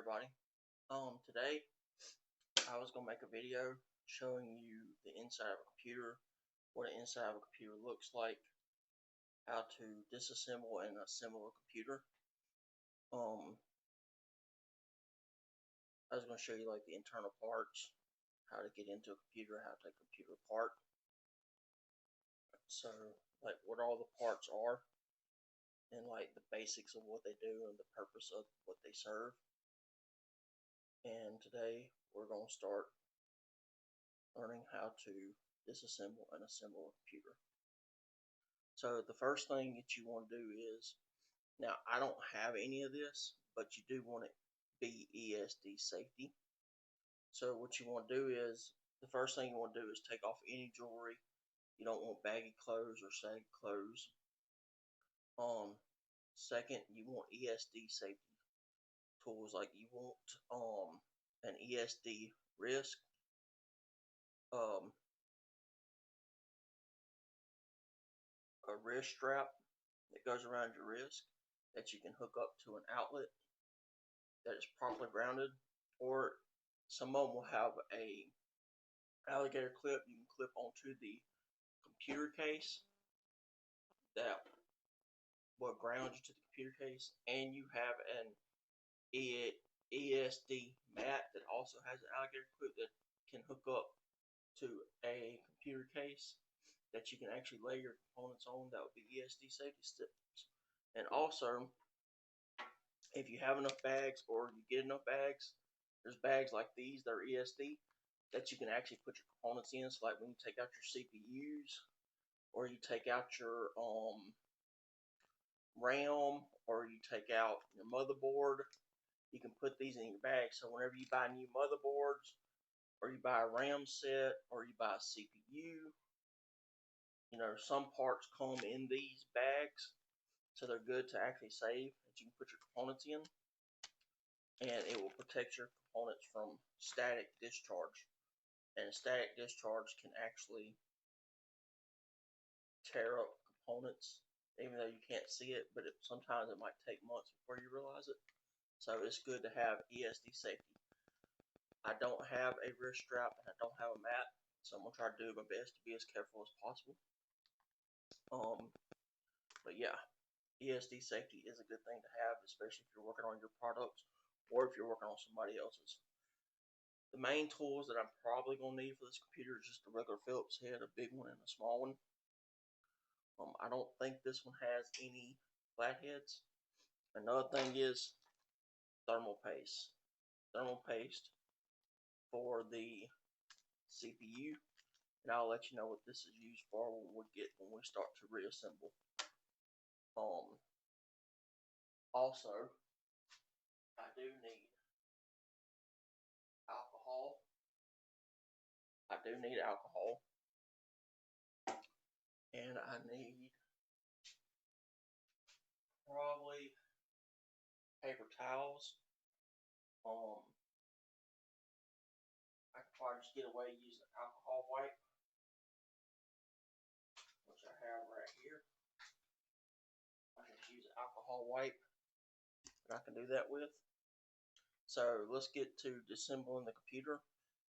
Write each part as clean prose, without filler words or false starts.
everybody. Today I was gonna make a video showing you the inside of a computer, what an inside of a computer looks like, how to disassemble and assemble a computer. I was gonna show you like the internal parts, how to get into a computer, how to take a computer apart. So like what all the parts are and like the basics of what they do and the purpose of what they serve. And today we're going to start learning how to disassemble and assemble a computer. So the first thing that you want to do is, now I don't have any of this, but you do want it be ESD safety. So what you want to do is, the first thing you want to do is take off any jewelry. You don't want baggy clothes or saggy clothes. Second, you want ESD safety tools, like you want an ESD wrist, a wrist strap that goes around your wrist that you can hook up to an outlet that is properly grounded, or some of them will have a alligator clip you can clip onto the computer case that will ground you to the computer case, and you have an ESD mat that also has an alligator clip that can hook up to a computer case that you can actually lay your components on. That would be ESD safety steps. And also, if you have enough bags or you get enough bags, there's bags like these that are ESD that you can actually put your components in. So like when you take out your CPUs or you take out your RAM or you take out your motherboard, you can put these in your bag. So whenever you buy new motherboards or you buy a RAM set or you buy a CPU, you know, some parts come in these bags, so they're good to actually save that you can put your components in, and it will protect your components from static discharge. And static discharge can actually tear up components, even though you can't see it, but sometimes it might take months before you realize it. So it's good to have ESD safety. I don't have a wrist strap and I don't have a mat, so I'm going to try to do my best to be as careful as possible. But yeah, ESD safety is a good thing to have, especially if you're working on your products or if you're working on somebody else's. The main tools that I'm probably going to need for this computer is just a regular Phillips head, a big one and a small one. I don't think this one has any flatheads. Another thing is thermal paste. Thermal paste for the CPU, and I'll let you know what this is used for when we start to reassemble. Also, I do need alcohol. And I need probably paper towels. I could probably just get away using alcohol wipe, which I have right here. I can just use an alcohol wipe that I can do that with. So let's get to disassembling the computer,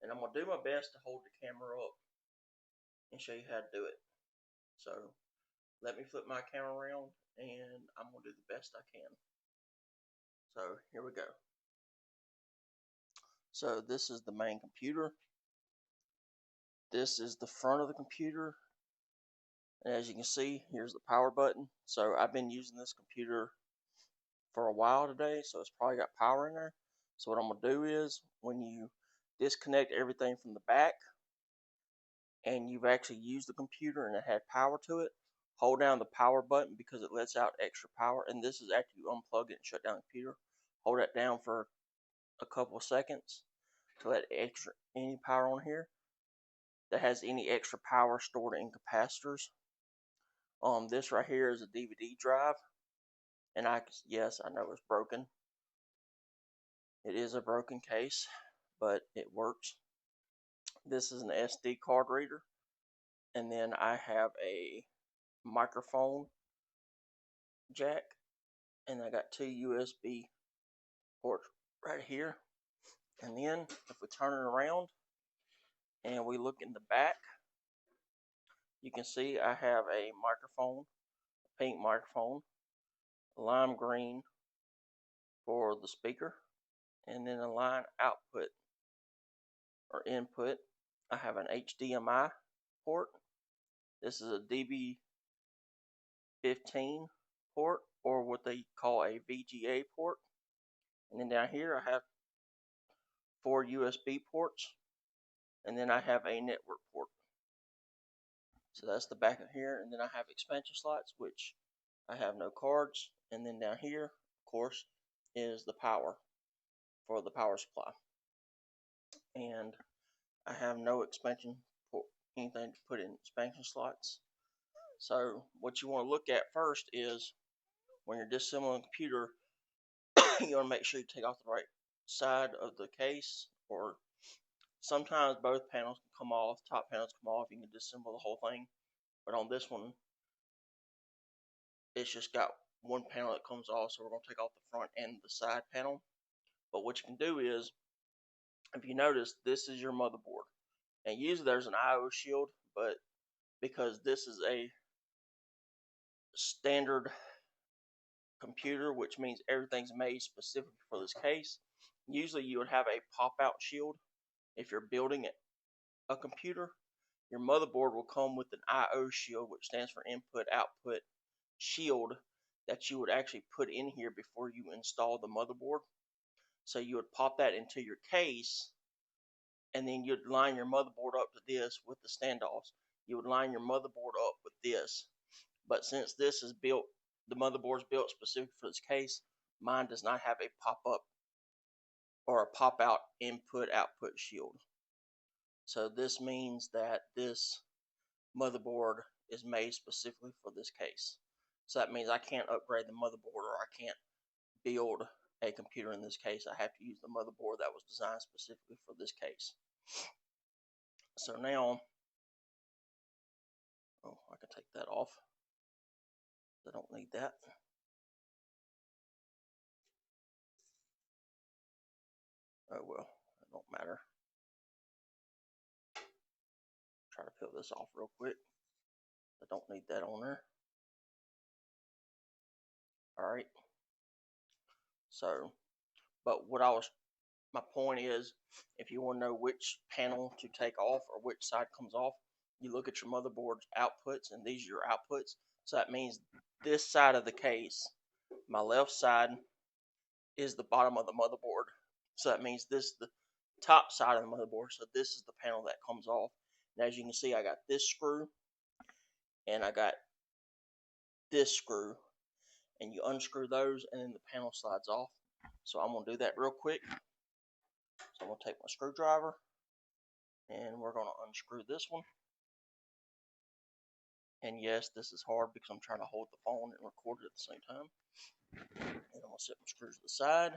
and I'm going to do my best to hold the camera up and show you how to do it. So let me flip my camera around and I'm going to do the best I can. So here we go. So this is the main computer. This is the front of the computer. And as you can see, here's the power button. So I've been using this computer for a while today, so it's probably got power in there. So what I'm going to do is, when you disconnect everything from the back and you've actually used the computer and it had power to it, hold down the power button because it lets out extra power. And this is after you unplug it and shut down the computer. Hold that down for a couple of seconds to let any power on here that has any extra power stored in capacitors. This right here is a DVD drive, and yes, I know it's broken. It is a broken case, but it works. This is an SD card reader, and then I have a microphone jack, and I got two USB ports right right here. And then if we turn it around and we look in the back, you can see I have a microphone, a pink microphone, lime green for the speaker, and then a line output or input. I have an HDMI port. This is a DB15 port, or what they call a VGA port. And then down here I have 4 USB ports, and then I have a network port. So that's the back of here, and then I have expansion slots, which I have no cards. And then down here, of course, is the power for the power supply. And I have no expansion port, anything to put in expansion slots. So what you want to look at first is when you're disassembling a computer, you want to make sure you take off the right side of the case, or sometimes both panels can come off, top panels come off, you can disassemble the whole thing. But on this one, it's just got one panel that comes off, so we're going to take off the front and the side panel. But what you can do is, if you notice, this is your motherboard. And usually there's an I/O shield, but because this is a standard computer, which means everything's made specifically for this case, usually you would have a pop-out shield. If you're building a computer, your motherboard will come with an I/O shield, which stands for input output shield, that you would actually put in here before you install the motherboard. So you would pop that into your case, and then you'd line your motherboard up to this with the standoffs. You would line your motherboard up with this. But since this is built, the motherboard's built specific for this case, mine does not have a pop-up or a pop-out input output shield. So this means that this motherboard is made specifically for this case. So that means I can't upgrade the motherboard, or I can't build a computer in this case. I have to use the motherboard that was designed specifically for this case. So now, I can take that off. I don't need that. Oh well, it don't matter. Try to peel this off real quick. I don't need that on there. Alright. So, but my point is, if you want to know which panel to take off or which side comes off, you look at your motherboard's outputs, and these are your outputs. So that means this side of the case, my left side, is the bottom of the motherboard. So that means this is the top side of the motherboard. So this is the panel that comes off. And as you can see, I got this screw and I got this screw. And you unscrew those, and then the panel slides off. So I'm going to do that real quick. So I'm going to take my screwdriver, and we're going to unscrew this one. And yes, this is hard because I'm trying to hold the phone and record it at the same time. And I'm going to set my screws to the side.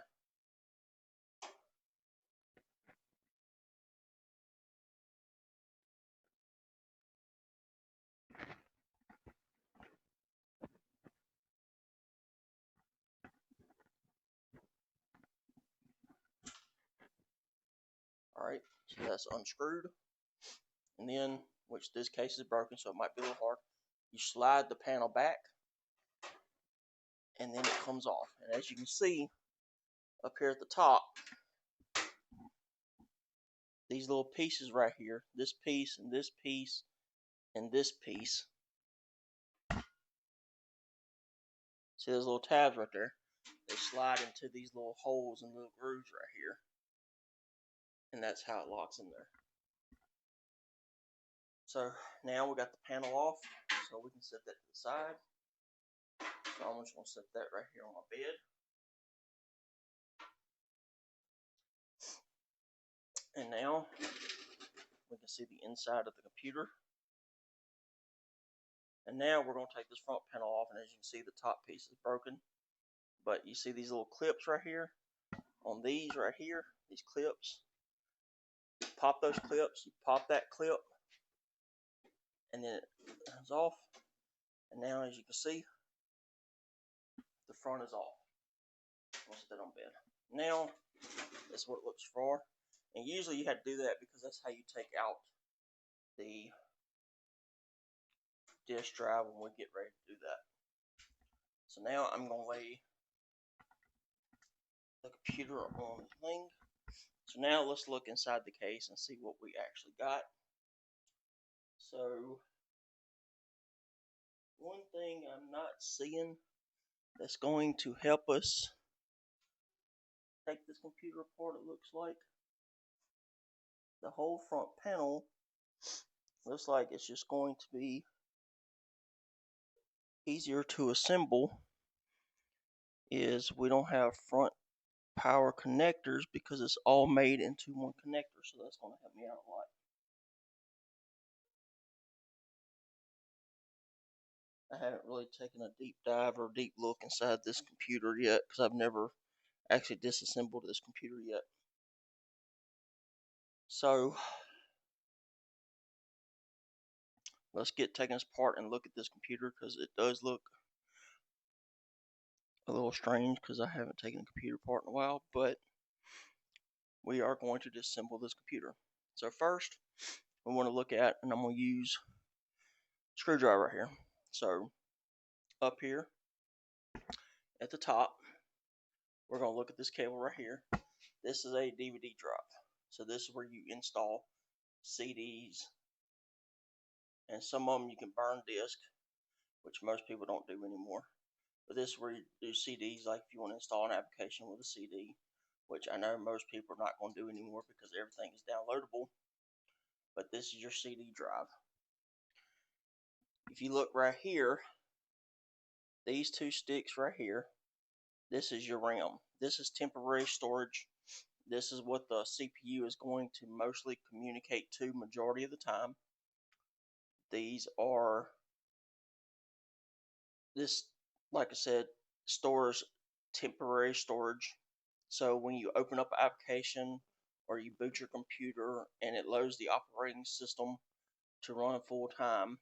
Alright, so that's unscrewed. And then, which this case is broken, so it might be a little hard, you slide the panel back, and then it comes off. And as you can see, up here at the top, these little pieces right here, this piece and this piece and this piece, see those little tabs right there? They slide into these little holes and little grooves right here. And that's how it locks in there. So now we got the panel off, so we can set that to the side. So I'm just going to set that right here on my bed. And now we can see the inside of the computer. And now we're going to take this front panel off, and as you can see, the top piece is broken. But you see these little clips right here? On these right here, these clips, you pop those clips, you pop that clip, and then it comes off. And now, as you can see, the front is off. I'll set that on bed. Now, That's what it looks for. And usually you have to do that because that's how you take out the disk drive when we get ready to do that. So now I'm going to lay the computer on the thing. So now let's look inside the case and see what we actually got. So one thing I'm not seeing that's going to help us take this computer apart, it looks like the whole front panel looks like it's just going to be easier to assemble, is we don't have front power connectors because it's all made into one connector, so that's going to help me out a lot. I haven't really taken a deep dive or deep look inside this computer yet because I've never actually disassembled this computer yet. So let's get taking this apart and look at this computer because it does look a little strange because I haven't taken a computer apart in a while, but we are going to disassemble this computer. So first we want to look at, and I'm going to use a screwdriver right here. So up here at the top, we're going to look at this cable right here. This is a DVD drive. So this is where you install CDs, and some of them you can burn disc, which most people don't do anymore. But this is where you do CDs, like if you want to install an application with a CD, which I know most people are not going to do anymore because everything is downloadable. But this is your CD drive. If you look right here, these two sticks right here, this is your RAM. This is temporary storage. This is what the CPU is going to mostly communicate to majority of the time. These are, this, like I said, stores temporary storage. So when you open up an application or you boot your computer and it loads the operating system to run full time,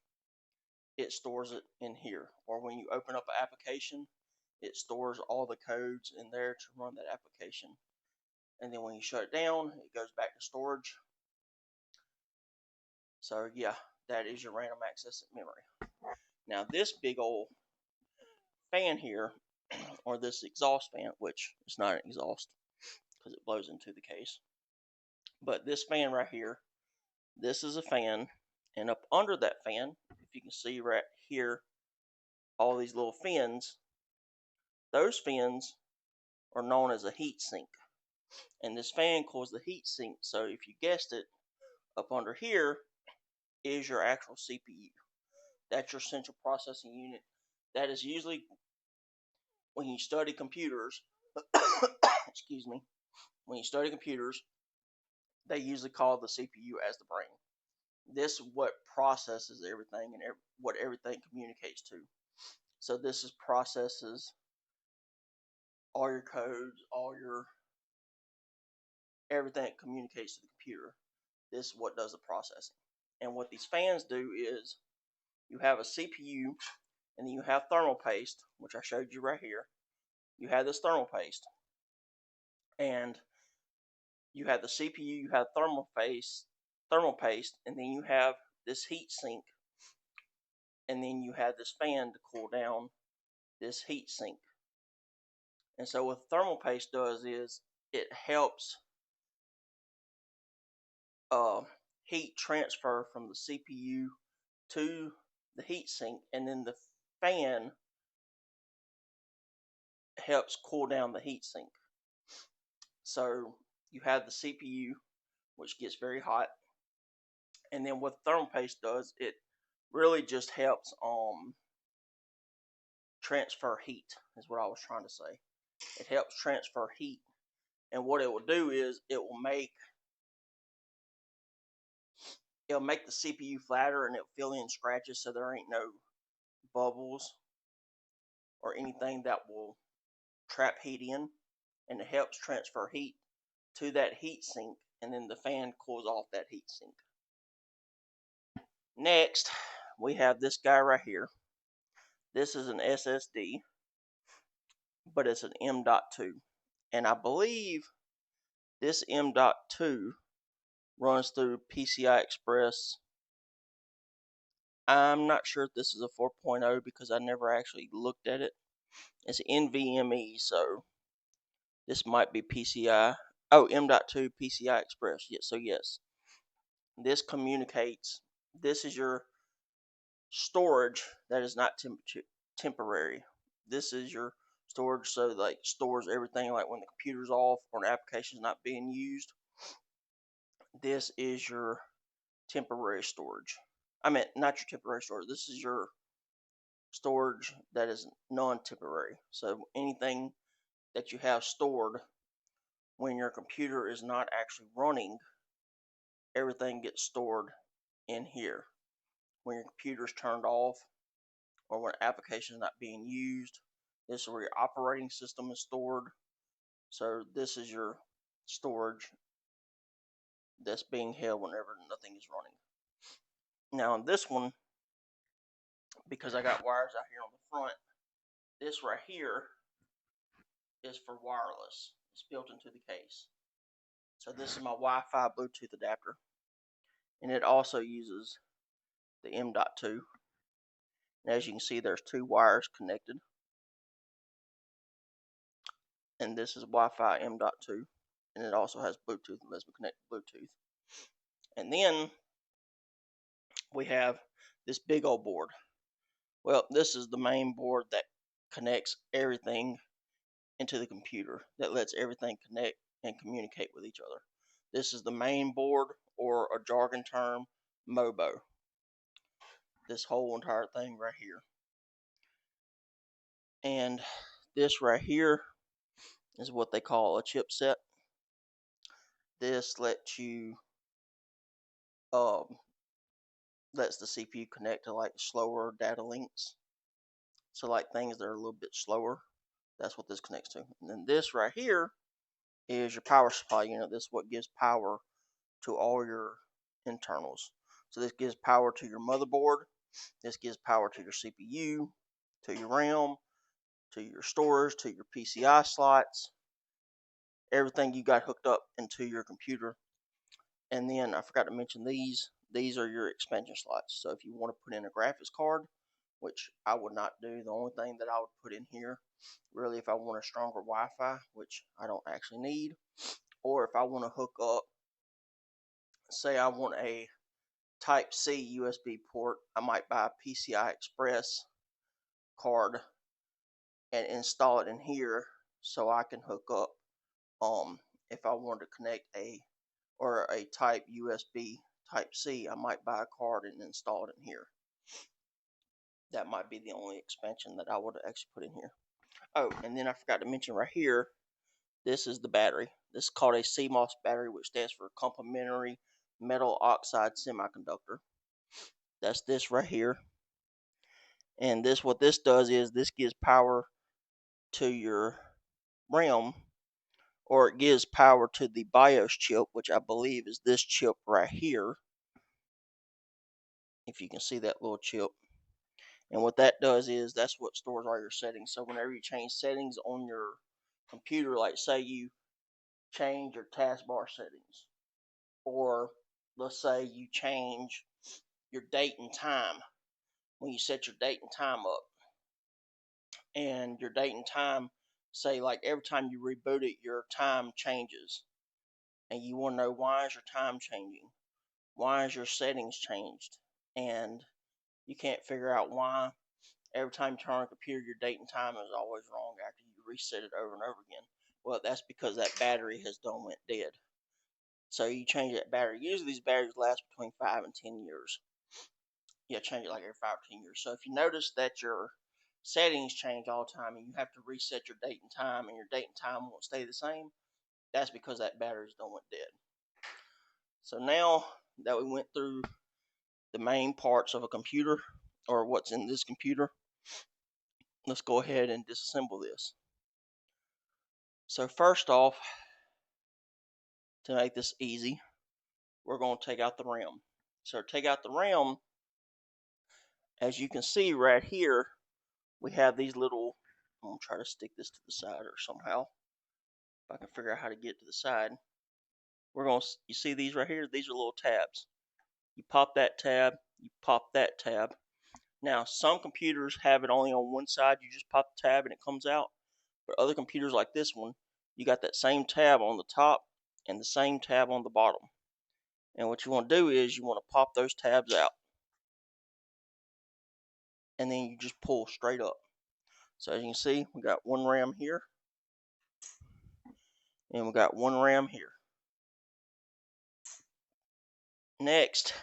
it stores it in here. Or when you open up an application, it stores all the codes in there to run that application. And then when you shut it down, it goes back to storage. So yeah, that is your random access memory. Now this big old fan here, or this exhaust fan, which is not an exhaust because it blows into the case, but this fan right here, this is a fan, and up under that fan, if you can see right here, all these little fins, those fins are known as a heat sink. And this fan cools the heat sink. So if you guessed it, up under here is your actual CPU. That's your central processing unit. That is usually, when you study computers, excuse me, when you study computers, they usually call the CPU as the brain. This is what processes everything and what everything communicates to. So this is processes all your codes, all your everything that communicates to the computer. This is what does the processing. And what these fans do is you have a CPU and then you have thermal paste, which I showed you right here. You have this thermal paste, and you have the CPU, you have thermal paste, and then you have this heat sink, and then you have this fan to cool down this heat sink. And so what thermal paste does is it helps heat transfer from the CPU to the heat sink, and then the fan helps cool down the heat sink. So you have the CPU, which gets very hot, and then what thermal paste does, it really just helps transfer heat, is what I was trying to say. It helps transfer heat, and what it will do is it'll make the CPU flatter, and it'll fill in scratches so there ain't no bubbles or anything that will trap heat in, and it helps transfer heat to that heat sink, and then the fan cools off that heat sink. Next, we have this guy right here. This is an SSD, but it's an M.2, and I believe This M.2 runs through PCI Express. I'm not sure if this is a 4.0 because I never actually looked at it. It's NVMe, so this might be PCI. Oh, M.2 PCI Express. Yes, so yes. This communicates. This is your storage that is not temporary. This is your storage, so like stores everything, like when the computer's off or an application is not being used. This is your temporary storage. I mean, not your temporary storage. This is your storage that is non-temporary. So anything that you have stored when your computer is not actually running, everything gets stored in here. When your computer's turned off or when an application is not being used, this is where your operating system is stored. So this is your storage that's being held whenever nothing is running. Now on this one, because I got wires out here on the front, this right here is for wireless. It's built into the case. So this is my Wi-Fi Bluetooth adapter, and it also uses the M.2. And as you can see, there's two wires connected, and this is Wi-Fi M.2, and it also has Bluetooth and lets me connect Bluetooth. And then we have this big old board. Well, this is the main board that connects everything into the computer, that lets everything connect and communicate with each other. This is the main board, or a jargon term, MOBO. This whole entire thing right here. And this right here is what they call a chipset. This lets you lets the CPU connect to like slower data links. So like things that are a little bit slower, that's what this connects to. And then this right here is your power supply unit. This is what gives power to all your internals. So this gives power to your motherboard. This gives power to your CPU, to your RAM, to your storage, to your PCI slots, everything you got hooked up into your computer. And then I forgot to mention these. These are your expansion slots. So if you want to put in a graphics card, which I would not do, the only thing that I would put in here, really, if I want a stronger Wi-Fi, which I don't actually need, or if I want to hook up, say I want a Type-C USB port, I might buy a PCI Express card and install it in here so I can hook up if I wanted to connect a type USB Type-C, I might buy a card and install it in here. That might be the only expansion that I would actually put in here. Oh, and then I forgot to mention right here, this is the battery. This is called a CMOS battery, which stands for complementary metal oxide semiconductor. That's this right here. And this, what this does is this gives power to your RAM, or it gives power to the BIOS chip, which I believe is this chip right here. If you can see that little chip. And what that does is that's what stores all your settings. So whenever you change settings on your computer, like say you change your taskbar settings, or let's say you change your date and time, when you set your date and time up, and your date and time, say like every time you reboot it, your time changes, and you want to know why is your time changing, why is your settings changed, and you can't figure out why. Every time you turn on a computer, your date and time is always wrong after you reset it over and over again. Well, that's because that battery has done went dead. So you change that battery. Usually these batteries last between 5 and 10 years. You change it like every 5 or 10 years. So if you notice that your settings change all the time and you have to reset your date and time, and your date and time won't stay the same, that's because that battery's done went dead. So now that we went through the main parts of a computer, or what's in this computer, let's go ahead and disassemble this. So first off, to make this easy, we're going to take out the RAM. So to take out the RAM, as you can see right here, we have these little, I'm going to try to stick this to the side or somehow, if I can figure out how to get to the side. you see these right here? These are little tabs. You pop that tab, you pop that tab. Now, some computers have it only on one side. You just pop the tab and it comes out. But other computers like this one, you got that same tab on the top and the same tab on the bottom. And what you want to do is you want to pop those tabs out. And then you just pull straight up. So as you can see, we got one RAM here. And we got one RAM here. Next,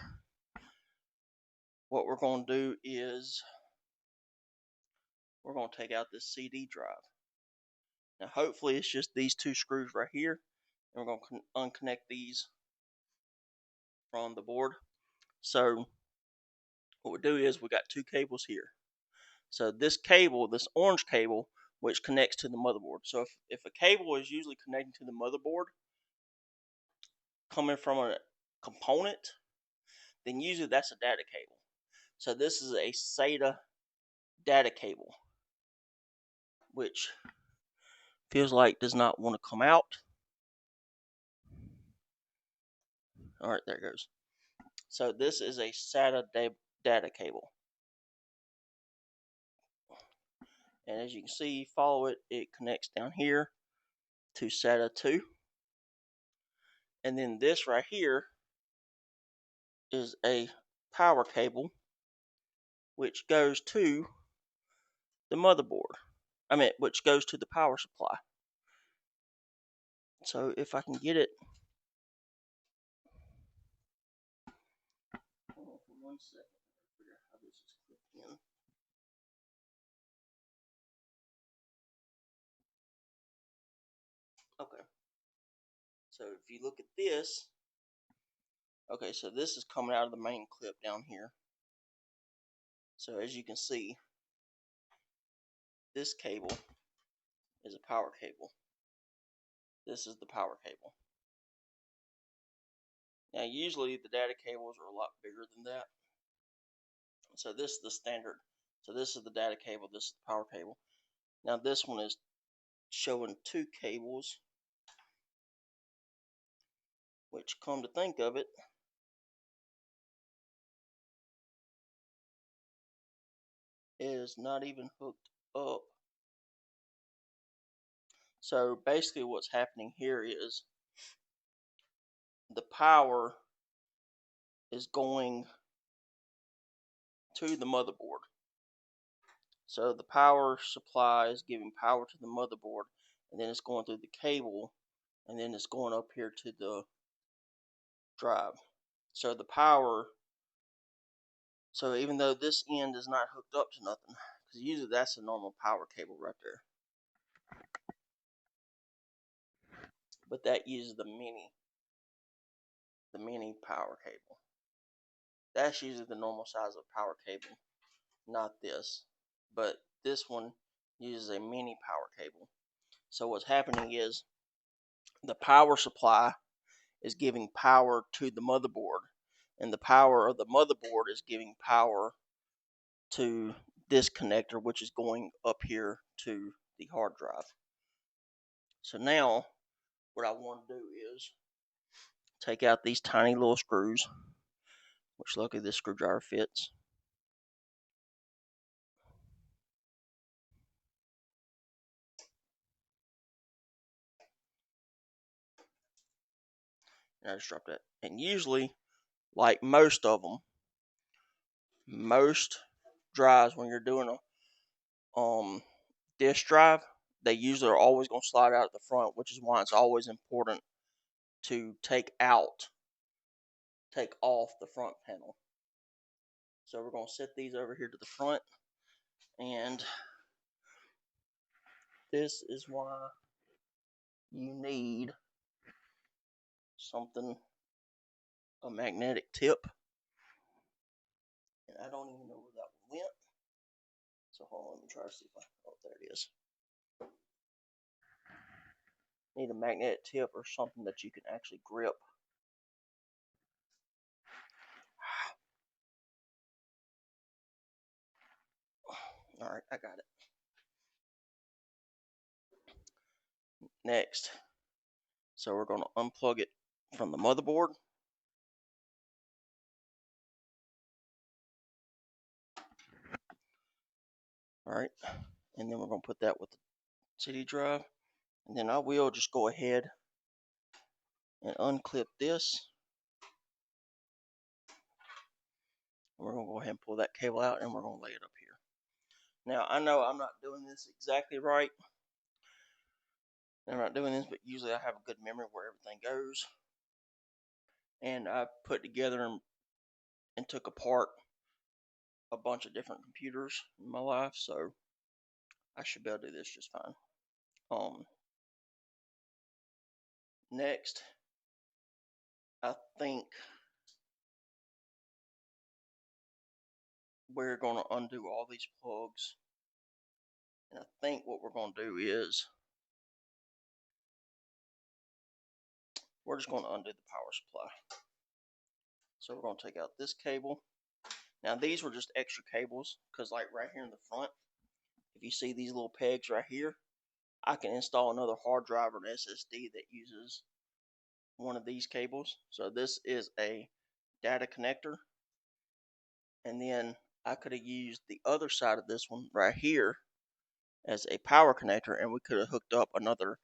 what we're going to do is we're going to take out this CD drive. Now hopefully it's just these two screws right here. And we're going to unconnect these from the board. So what we do is we got two cables here. So this cable, this orange cable, which connects to the motherboard. So if a cable is usually connecting to the motherboard coming from a component, then usually that's a data cable. So this is a SATA data cable, which feels like does not want to come out. All right, there it goes. So this is a SATA data cable. And as you can see, follow it, it connects down here to SATA 2. And then this right here is a power cable which goes to the motherboard. Which goes to the power supply. So if I can get it. Hold on for 1 second. Figure out how this is clipped in. Okay. So if you look at this, okay, so this is coming out of the main clip down here. So as you can see, this cable is a power cable. This is the power cable. Now usually the data cables are a lot bigger than that. So this is the standard. So this is the data cable, this is the power cable. Now this one is showing two cables, which come to think of it, is not even hooked up. So basically what's happening here is the power is going to the motherboard. So the power supply is giving power to the motherboard, and then it's going through the cable, and then it's going up here to the drive. So the power, so even though this end is not hooked up to nothing, because usually that's a normal power cable right there, but that uses the mini power cable. That's usually the normal size of power cable, not this. But this one uses a mini power cable. So what's happening is the power supply is giving power to the motherboard, and the power of the motherboard is giving power to this connector, which is going up here to the hard drive. So now what I want to do is take out these tiny little screws, which luckily this screwdriver fits. And I just dropped that. And usually, like most of them, most drives, when you're doing a disk drive, they usually are always going to slide out at the front, which is why it's always important to take off the front panel. So we're going to set these over here to the front, and this is why you need a magnetic tip. And I don't even know where that one went. So hold on, let me try to see if there it is. Need a magnetic tip or something that you can actually grip. Alright, I got it. Next, so we're going to unplug it from the motherboard. Alright, and then we're going to put that with the CD drive. And then I will just go ahead and unclip this. We're going to go ahead and pull that cable out, and we're going to lay it up here. Now, I know I'm not doing this exactly right. I'm not doing this, but usually I have a good memory where everything goes. And I put together and took apart a bunch of different computers in my life, so I should be able to do this just fine. Next, I think we're going to undo all these plugs. And I think what we're going to do is we're just going to undo the power supply. So we're going to take out this cable. Now these were just extra cables because like right here in the front, if you see these little pegs right here, I can install another hard drive or an SSD that uses one of these cables. So this is a data connector, and then I could have used the other side of this one right here as a power connector, and we could have hooked up another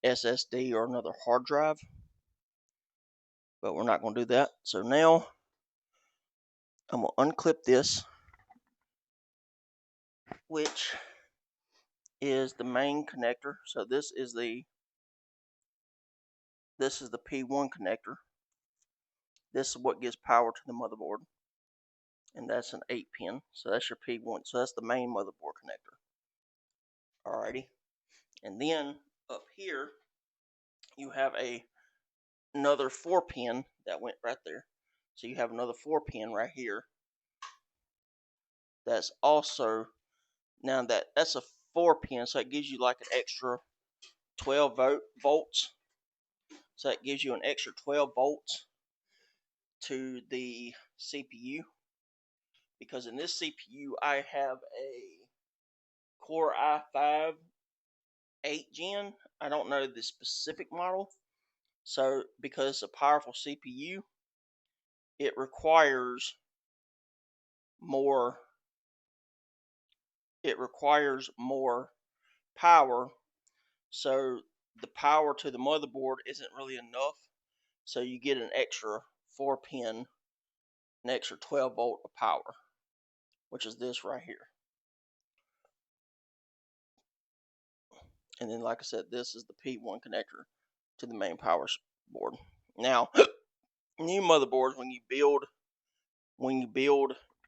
SSD or another hard drive, but we're not going to do that. So now I'm going to unclip this, which is the main connector. So this is the P1 connector. This is what gives power to the motherboard, and that's an 8-pin. So that's your P1. So that's the main motherboard connector. Alrighty, and then up here you have another 4-pin that went right there. So you have another 4-pin right here. That's also, now that's a 4-pin, so it gives you like an extra 12 volts. So that gives you an extra 12 volts to the CPU. Because in this CPU, I have a Core i5 8 Gen. I don't know the specific model. So because it's a powerful CPU, it requires more power. So the power to the motherboard isn't really enough. So you get an extra 4-pin, an extra 12 volt of power, which is this right here. And then, like I said, this is the P1 connector to the main power board. Now, new motherboards, when you build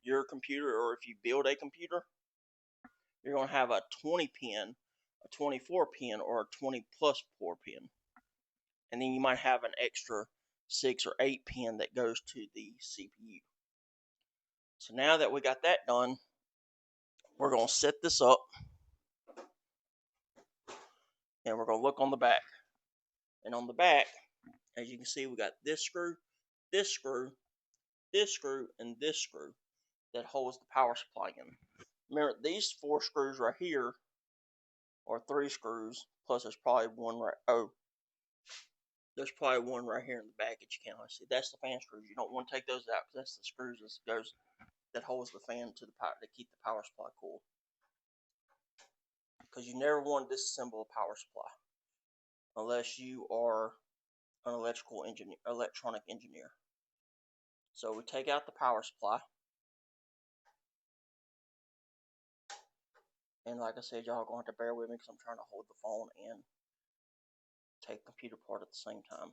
your computer, or if you build a computer, you're going to have a 20-pin, a 24-pin, or a 20-plus 4-pin. And then you might have an extra 6 or 8-pin that goes to the CPU. So now that we got that done, we're going to set this up, and we're going to look on the back. And on the back, as you can see, we got this screw, this screw, this screw, and this screw that holds the power supply in. Remember, these 4 screws right here are 3 screws, plus there's probably one there's probably one right here in the back that you can't see. That's the fan screws. You don't want to take those out because that's the screws that holds the fan to the power to keep the power supply cool. Because you never want to disassemble a power supply unless you are an electronic engineer. So we take out the power supply, and like I said, y'all are going to have to bear with me because I'm trying to hold the phone and take the computer apart at the same time.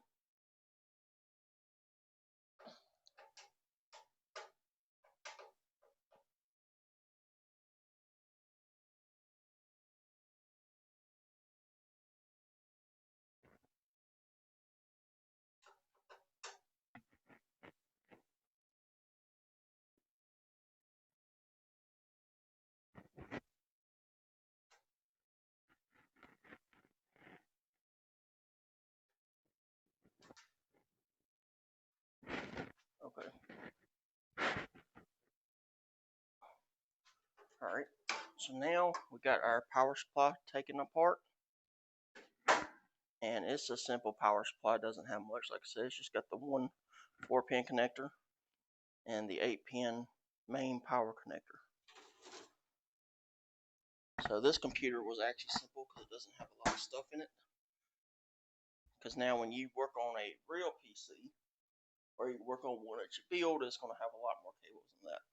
Okay. Alright. So now we got our power supply taken apart. and it's a simple power supply. It doesn't have much, like I said. It's just got the one 4-pin connector and the 8-pin main power connector. So this computer was actually simple because it doesn't have a lot of stuff in it. Because now when you work on a real PC, or you work on one that you build, it's going to have a lot more cables than that.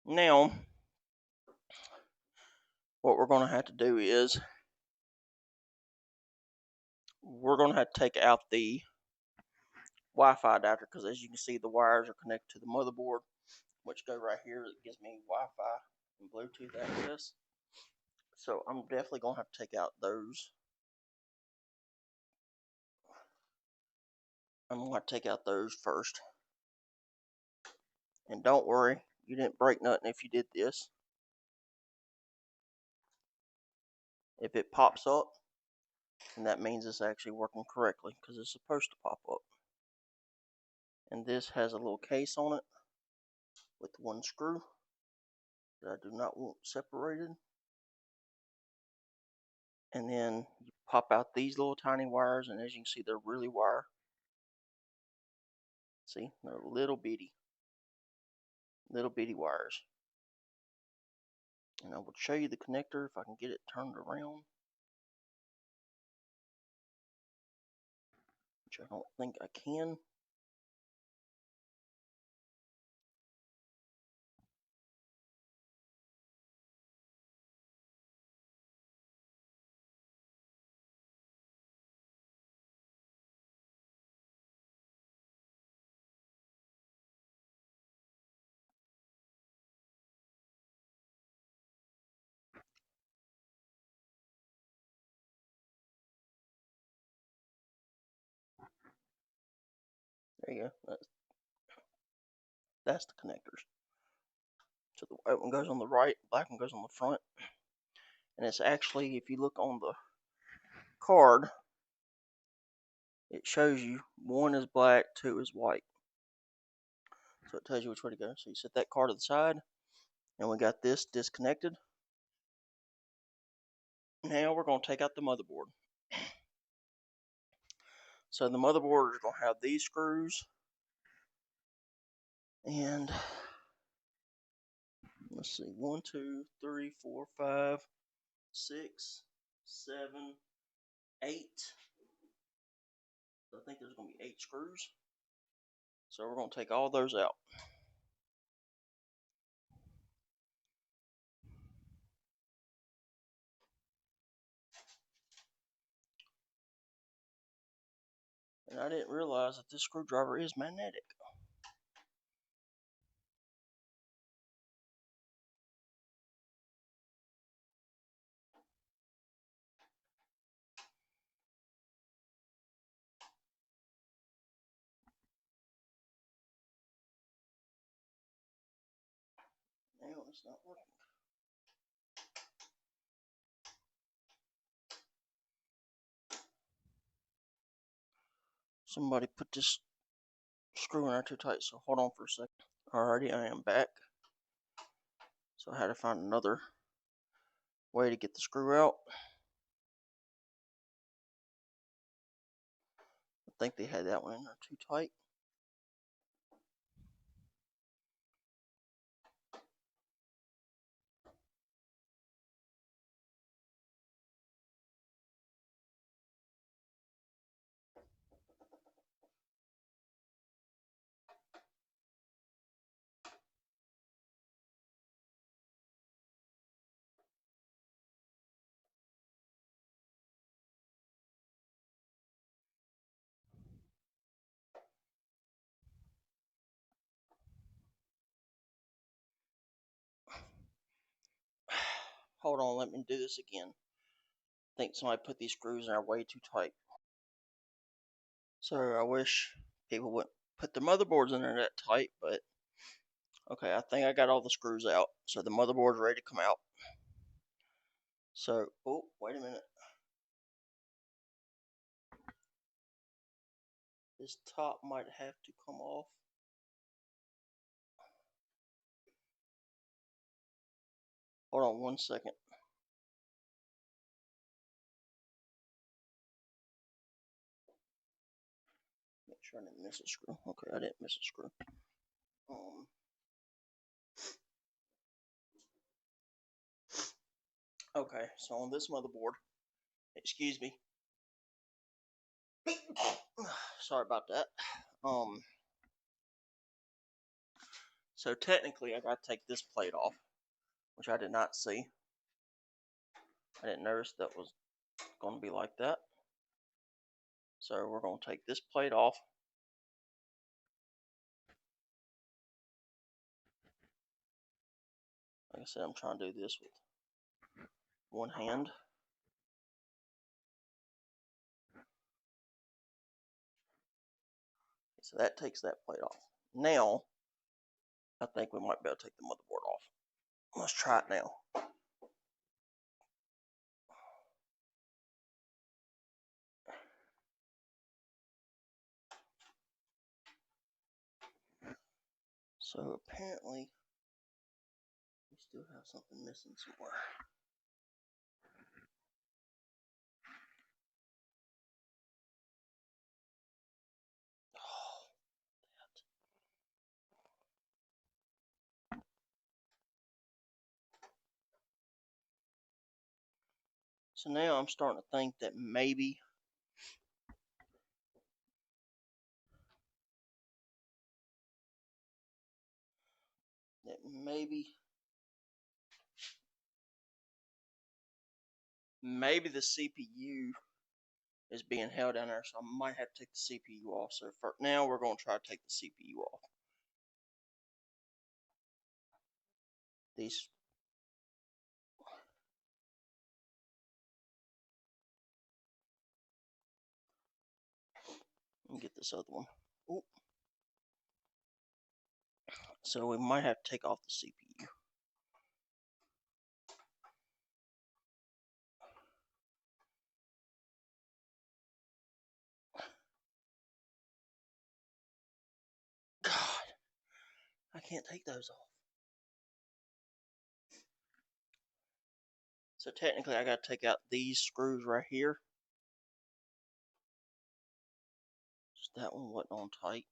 Now, what we're going to have to do is, we're going to have to take out the Wi-Fi adapter, because as you can see, the wires are connected to the motherboard, which go right here. It gives me Wi-Fi and Bluetooth access. So I'm definitely going to have to take out those. I'm going to have to take out those first. And don't worry, you didn't break nothing if you did this. If it pops up, then that means it's actually working correctly, because it's supposed to pop up. And this has a little case on it with one screw that I do not want separated. And then you pop out these little tiny wires, and as you can see, they're really wire. See, they're little bitty wires. And I will show you the connector if I can get it turned around, which I don't think I can. There you go. That's the connectors. So the white one goes on the right, black one goes on the front. And it's actually, if you look on the card, it shows you 1 is black, 2 is white. So it tells you which way to go. So you set that card to the side, and we got this disconnected. Now we're going to take out the motherboard. So the motherboard is going to have these screws, and let's see, 1, 2, 3, 4, 5, 6, 7, 8. So I think there's going to be 8 screws. So we're going to take all those out. And I didn't realize that this screwdriver is magnetic. Now it's not working. Somebody put this screw in there too tight, so hold on for a second. Alrighty, I am back. So I had to find another way to get the screw out. I think they had that one in there too tight. Hold on, let me do this again. I think somebody put these screws in there way too tight. So I wish people wouldn't put the motherboards in there that tight, but okay, I think I got all the screws out. So the motherboard's ready to come out. So, oh, wait a minute. This top might have to come off. Hold on 1 second. sure I didn't miss a screw. Okay, I didn't miss a screw. Okay, so on this motherboard, excuse me. Sorry about that. So technically I gotta take this plate off, which I did not see. I didn't notice that was gonna be like that. So we're gonna take this plate off. Like I said, I'm trying to do this with one hand. So that takes that plate off. Now, I think we might be able to take the motherboard off. Let's try it now. So apparently, we still have something missing somewhere. So now I'm starting to think that maybe maybe the CPU is being held down there, so I might have to take the CPU off. So for now, we're going to try to take the CPU off. These. Let me get this other one. Ooh. So we might have to take off the CPU. God, I can't take those off. So technically, I got to take out these screws right here. Just that one wasn't on tight,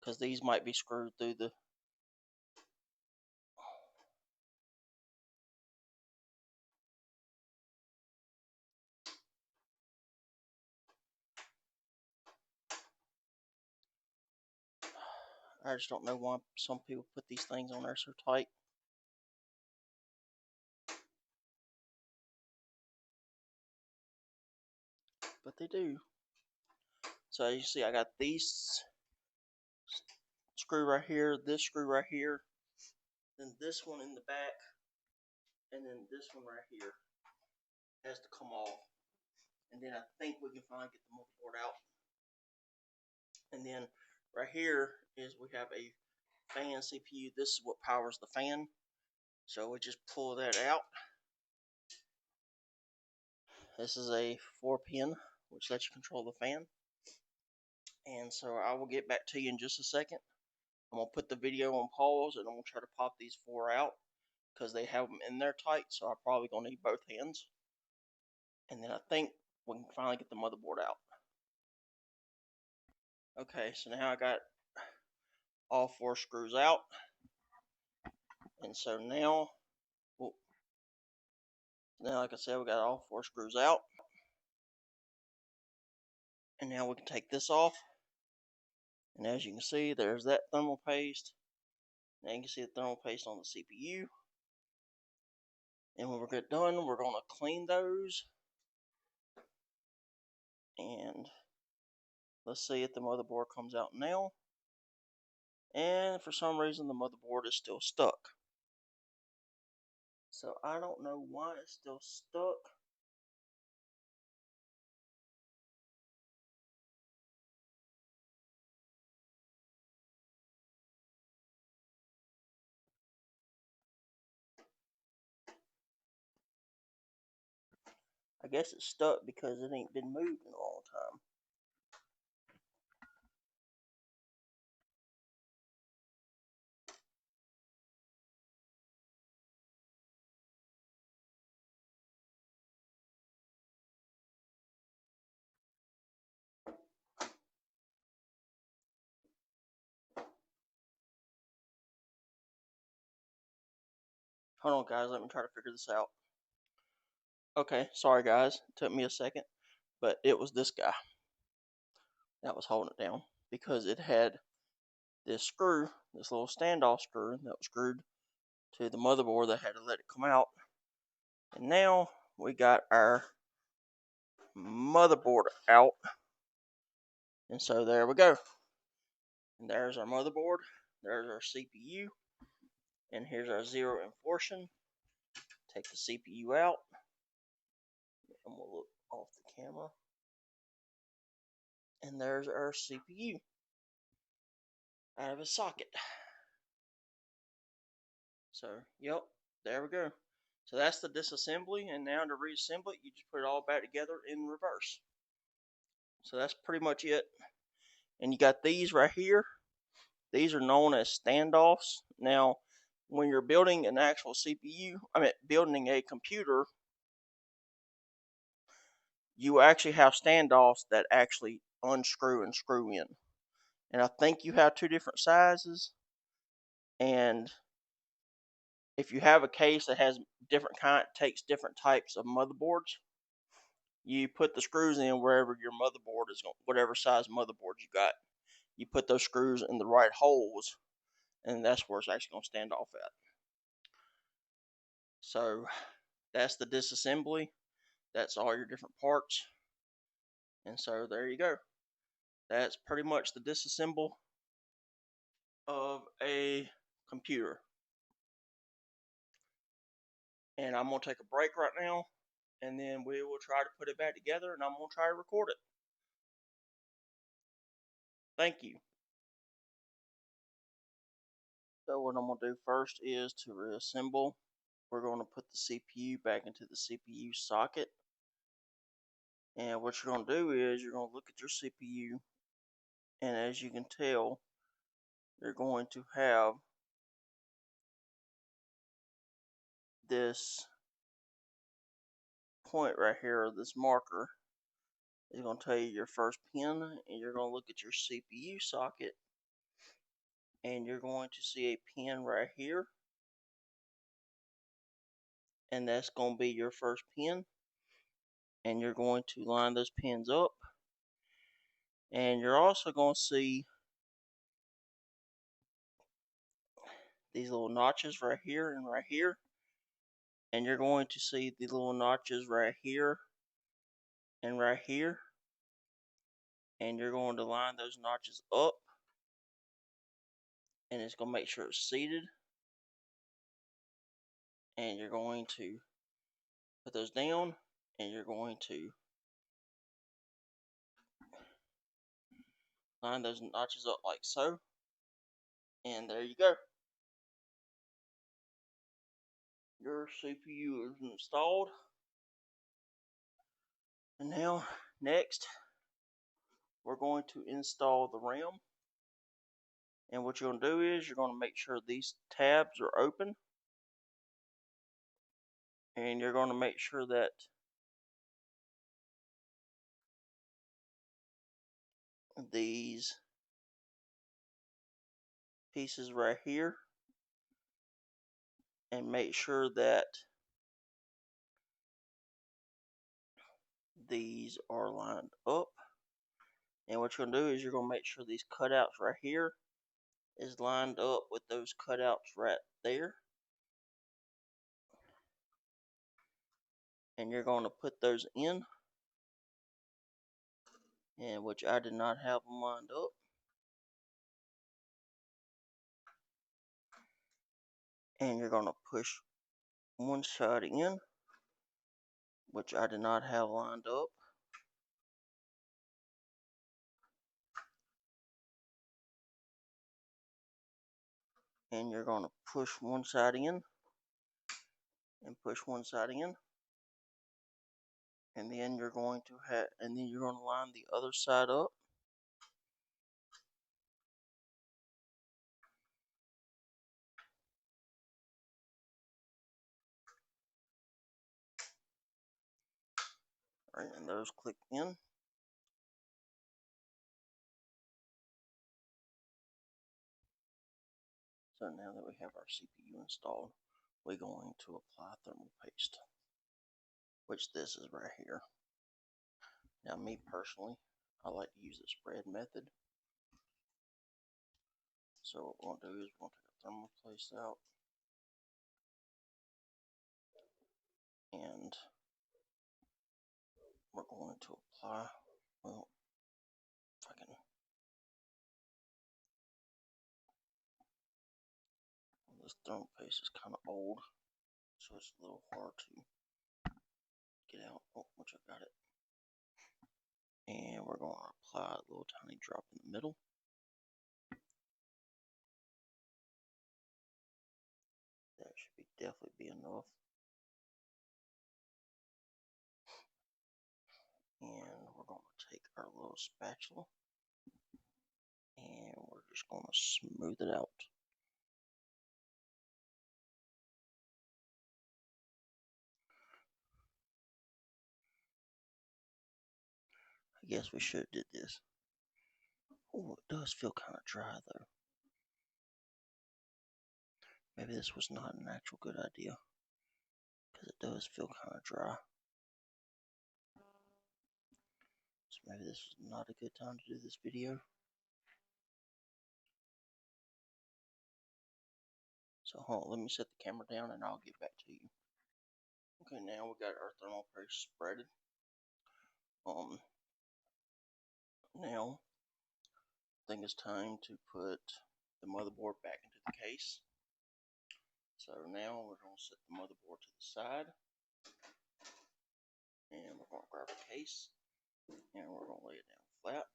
because these might be screwed through the. I just don't know why some people put these things on there so tight. But they do. So as you see, I got these screw right here, this screw right here, then this one in the back, and then this one right here has to come off. And then I think we can finally get the motherboard out. And then right here is we have a fan CPU. This is what powers the fan. So we just pull that out. This is a 4-pin, which lets you control the fan. And so I will get back to you in just a second. I'm going to put the video on pause, and I'm going to try to pop these 4 out, because they have them in there tight, so I'm probably going to need both hands. And then I think we can finally get the motherboard out. Okay, so now I got all 4 screws out. And so now, like I said, we got all 4 screws out. And now we can take this off. And as you can see, there's that thermal paste. Now you can see the thermal paste on the CPU. And when we get done, we're going to clean those. And let's see if the motherboard comes out now. And for some reason, the motherboard is still stuck. So I don't know why it's still stuck. I guess it's stuck because it ain't been moved in a long time. Hold on, guys. Let me try to figure this out. Okay, sorry, guys. It took me a second, but it was this guy that was holding it down because it had this screw, this little standoff screw that was screwed to the motherboard that had to let it come out. And now we got our motherboard out. And so there we go. And there's our motherboard. There's our CPU. And here's our zero portion. Take the CPU out. And we'll look off the camera. And there's our CPU out of its socket. So, yep, there we go. So that's the disassembly, and now to reassemble it, you just put it all back together in reverse. So that's pretty much it. And you got these right here. These are known as standoffs. Now, when you're building an actual building a computer, you actually have standoffs that actually unscrew and screw in. And I think you have two different sizes. And if you have a case that has takes different types of motherboards, you put the screws in wherever your motherboard is going, whatever size motherboard you got. You put those screws in the right holes, and that's where it's actually going to stand off at. So that's the disassembly. That's all your different parts. And so there you go. That's pretty much the disassemble of a computer. And I'm going to take a break right now, and then we will try to put it back together, and I'm going to try to record it. Thank you. So what I'm going to do first is to reassemble. We're going to put the CPU back into the CPU socket. And what you're going to do is you're going to look at your CPU, and as you can tell, you're going to have this point right here, this marker is going to tell you your first pin, and you're going to look at your CPU socket, and you're going to see a pin right here, and that's going to be your first pin, and you're going to line those pins up, and you're also going to see these little notches right here and right here, and you're going to see the little notches right here and right here, and you're going to line those notches up, and it's going to make sure it's seated, and you're going to put those down, and you're going to line those notches up like so, and there you go. Your CPU is installed. And now, next, we're going to install the RAM. And what you're going to do is you're going to make sure these tabs are open. And you're going to make sure that these pieces right here, and make sure that these are lined up. And what you're going to do is you're going to make sure these cutouts right here is lined up with those cutouts right there. And you're going to put those in, and which I did not have them lined up. And you're going to push one side in, which I did not have lined up. And you're going to push one side in, and push one side in, and then you're going to line the other side up. All right, and those click in. So now that we have our CPU installed, we're going to apply thermal paste, which this is right here. Now, me personally, I like to use the spread method. So what we're going to do is we're going to take our thermal paste out, and we're going to apply, well, if I can, this thermal paste is kind of old, so it's a little hard to get out. Oh, which I got it. And we're going to apply a little tiny drop in the middle. That should definitely be enough. And we're going to take our little spatula and we're just going to smooth it out. I guess we should have did this. Oh, it does feel kind of dry though. Maybe this was not an actual good idea, because it does feel kind of dry. So maybe this is not a good time to do this video. So hold on, let me set the camera down and I'll get back to you. Okay, now we got our thermal paste spreaded. Now I think it's time to put the motherboard back into the case. So now we're going to set the motherboard to the side, and we're going to grab a case and we're going to lay it down flat.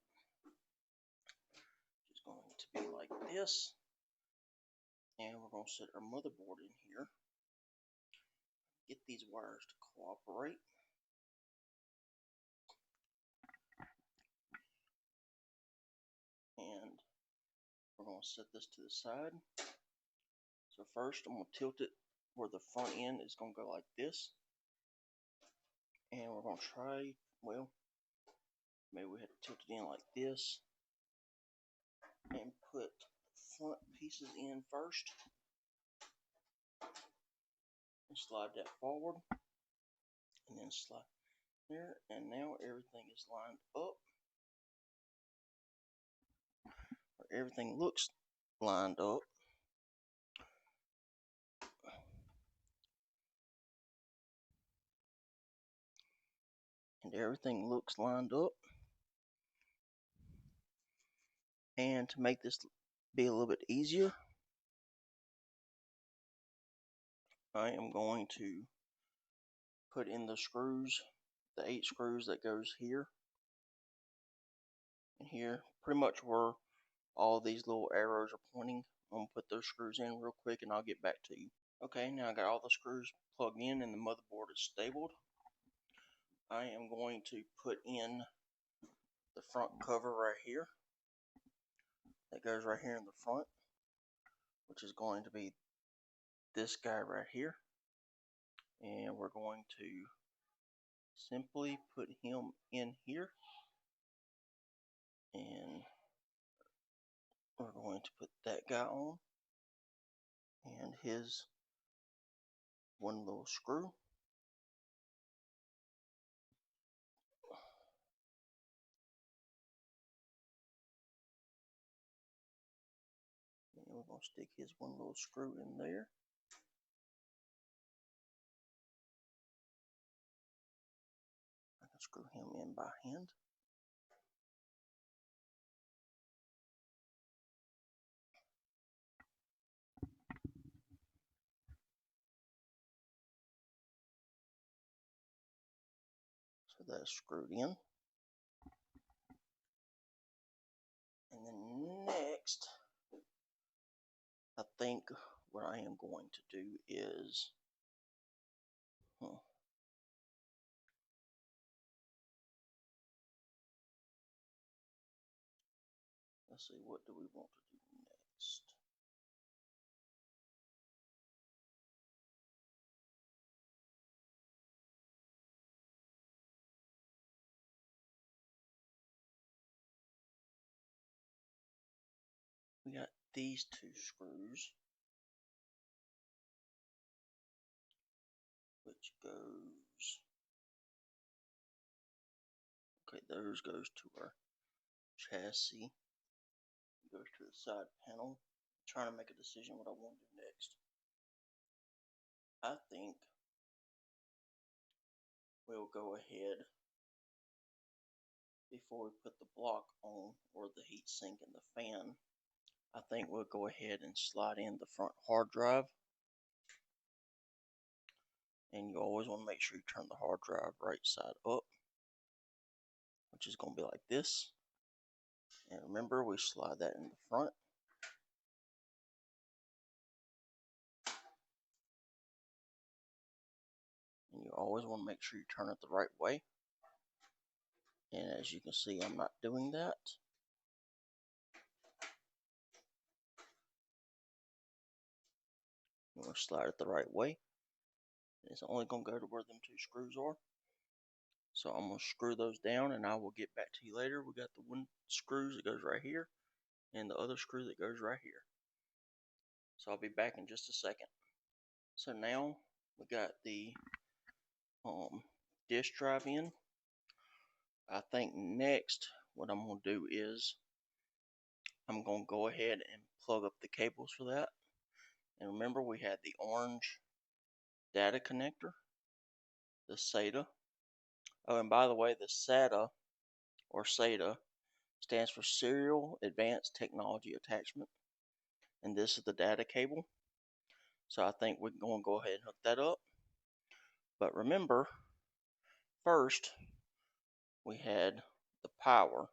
It's going to be like this, and we're going to set our motherboard in here. Get these wires to cooperate. And we're going to set this to the side. So first I'm going to tilt it where the front end is going to go like this. And we're going to try, well, maybe we have to tilt it in like this. And put the front pieces in first. And slide that forward. And then slide there. And now everything is lined up. Or everything looks lined up. And everything looks lined up. And to make this be a little bit easier, I am going to put in the screws, the 8 screws that goes here and here, pretty much where all these little arrows are pointing. I'm going to put those screws in real quick and I'll get back to you. Okay, now I got all the screws plugged in and the motherboard is stabled. I am going to put in the front cover right here. That goes right here in the front, which is going to be this guy right here. And we're going to simply put him in here. And we're going to put that guy on. And his one little screw. And we're going to stick his one little screw in there. I can screw him in by hand. So that's screwed in. And then next, I think what I am going to do is, let's see, what do we want to do next? We got these 2 screws. those goes to our chassis, goes to the side panel. I'm trying to make a decision what I want to do next. I think we'll go ahead, before we put the block on, or the heat sink and the fan, I think we'll go ahead and slide in the front hard drive. And you always want to make sure you turn the hard drive right side up, which is going to be like this. And remember, we slide that in the front. And you always want to make sure you turn it the right way. And as you can see, I'm not doing that. You want to slide it the right way. And it's only going to go to where them 2 screws are. So I'm going to screw those down, and I will get back to you later. We got the one screw that goes right here, and the other screw that goes right here. So I'll be back in just a second. So now we got the disk drive in. I think next what I'm going to do is I'm going to go ahead and plug up the cables for that. And remember, we had the orange data connector, the SATA. Oh, and by the way, the SATA or SATA stands for Serial Advanced Technology Attachment. And this is the data cable. So I think we're going to go ahead and hook that up. But remember, first we had the power.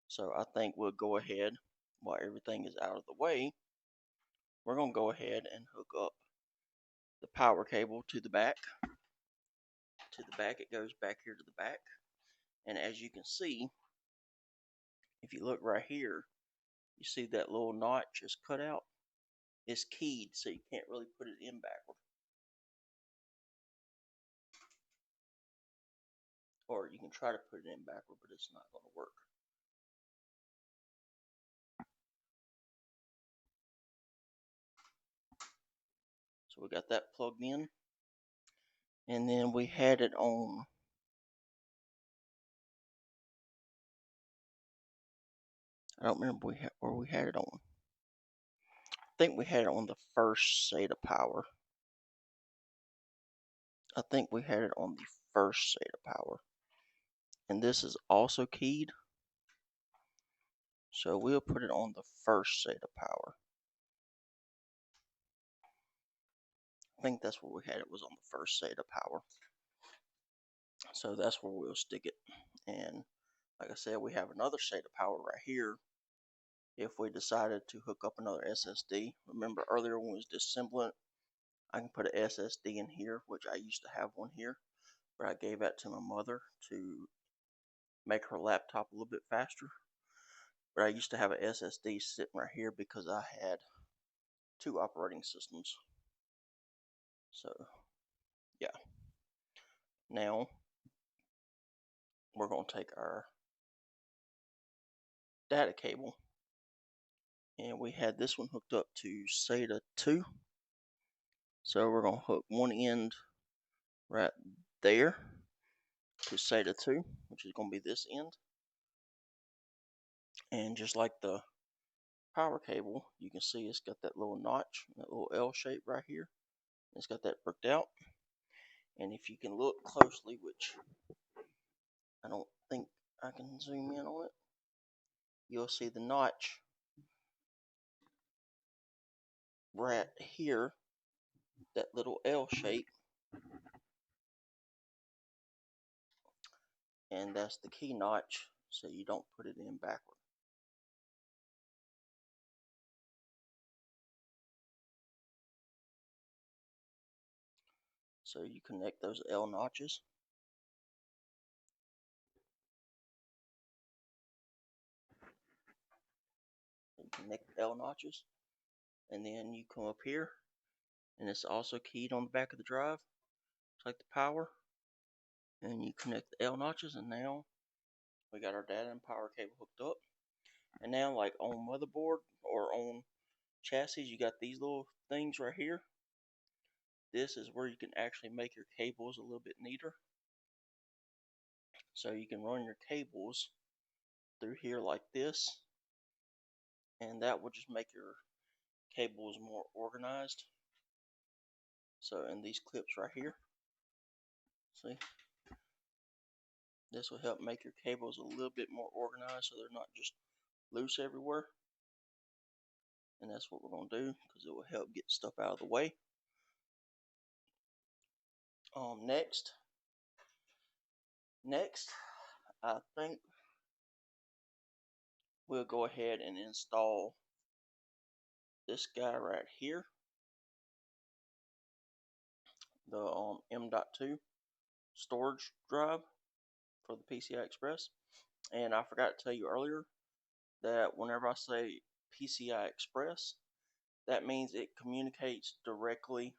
So I think we'll go ahead, while everything is out of the way, we're going to go ahead and hook up the power cable to the back. It goes back here to the back. And as you can see, if you look right here, you see that little notch is cut out. It's keyed, so you can't really put it in backward. Or you can try to put it in backward, but it's not going to work. So we got that plugged in. And then we had it on. I don't remember where we had it on. I think we had it on the first SATA power. I think we had it on the first SATA power. And this is also keyed. So we'll put it on the first SATA power. I think that's where we had it, was on the first SATA power. So that's where we'll stick it. And like I said, we have another SATA power right here. If we decided to hook up another SSD, remember earlier when we was disassembling it, I can put an SSD in here, which I used to have one here, but I gave that to my mother to make her laptop a little bit faster. But I used to have an SSD sitting right here because I had 2 operating systems. So yeah. Now we're going to take our data cable, and we had this one hooked up to SATA 2. So we're going to hook one end right there to SATA 2, which is going to be this end. And just like the power cable, you can see it's got that little notch, that little L shape right here. It's got that bricked out. And if you can look closely, which I don't think I can zoom in on it, you'll see the notch right here, that little L shape, and that's the key notch, so you don't put it in backward. So you connect those L notches. You connect the L notches, and then you come up here, and it's also keyed on the back of the drive, just like the power. And you connect the L notches, and now we got our data and power cable hooked up. And now, like on motherboard or on chassis, you got these little things right here. This is where you can actually make your cables a little bit neater. So you can run your cables through here like this, and that will just make your cables more organized. So in these clips right here, see, this will help make your cables a little bit more organized so they're not just loose everywhere. And that's what we're going to do, because it will help get stuff out of the way. Next, I think we'll go ahead and install this guy right here, the M.2 storage drive for the PCI Express. And I forgot to tell you earlier that whenever I say PCI Express, that means it communicates directly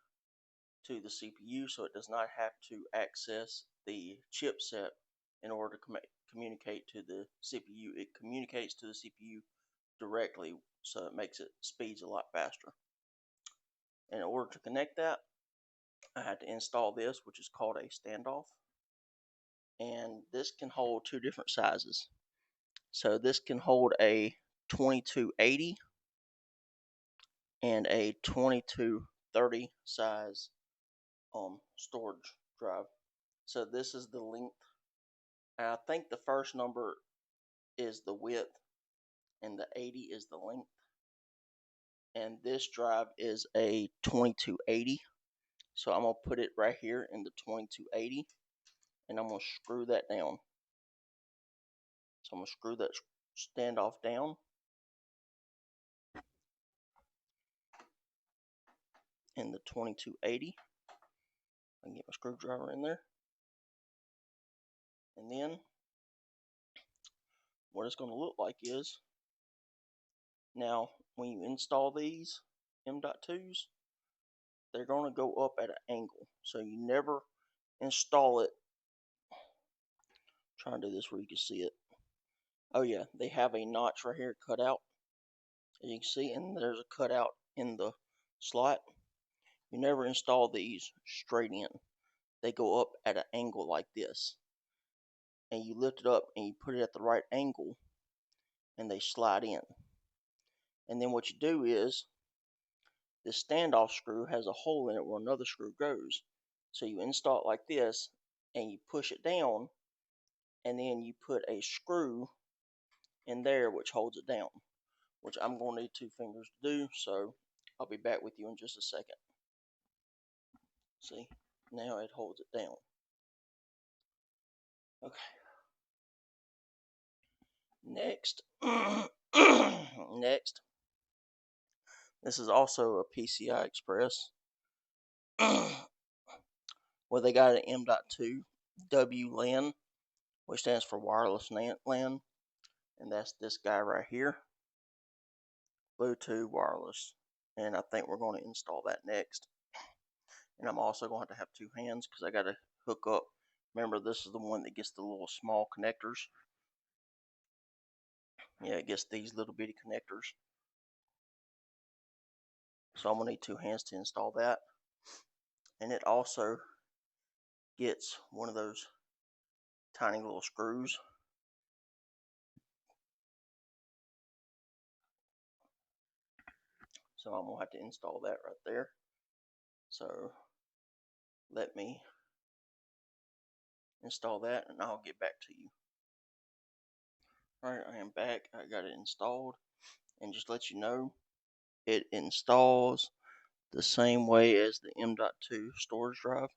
to the CPU, so it does not have to access the chipset in order to communicate to the CPU. It communicates to the CPU directly, so it makes it speeds a lot faster. In order to connect that, I had to install this, which is called a standoff, and this can hold two different sizes. So this can hold a 2280 and a 2230 size storage drive. So this is the length. I think the first number is the width and the 80 is the length. And this drive is a 2280. So I'm going to put it right here in the 2280, and I'm going to screw that down. So I'm going to screw that standoff down. In the 2280. I can get my screwdriver in there. And then what it's going to look like is, now when you install these M.2s, they're going to go up at an angle. So you never install it. Try and do this where you can see it. Oh yeah, they have a notch right here cut out, as you can see, and there's a cutout in the slot. You never install these straight in. They go up at an angle like this, and you lift it up and you put it at the right angle, and they slide in. And then what you do is, this standoff screw has a hole in it where another screw goes. So you install it like this, and you push it down, and then you put a screw in there which holds it down, which I'm going to need 2 fingers to do, so I'll be back with you in just a second. See, now it holds it down. Okay. Next, this is also a PCI Express. Well, they got an M.2 WLAN, which stands for wireless LAN, and that's this guy right here, Bluetooth wireless. And I think we're going to install that next. And I'm also going to have 2 hands because I got to hook up. Remember, this is the one that gets the little small connectors. Yeah, it gets these little bitty connectors. So I'm going to need 2 hands to install that. And it also gets one of those tiny little screws. So I'm going to have to install that right there. So let me install that and I'll get back to you. Alright, I am back. I got it installed. And just let you know, it installs the same way as the M.2 storage drive.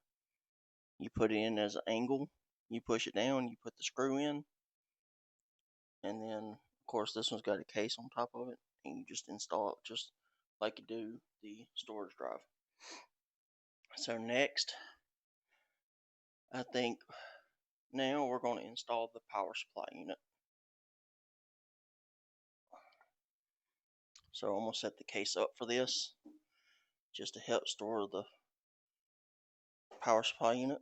You put it in as an angle, you push it down, you put the screw in, and then of course this one's got a case on top of it, and you just install it just like you do the storage drive. So next, I think now we're going to install the power supply unit. So I'm going to set the case up for this just to help store the power supply unit.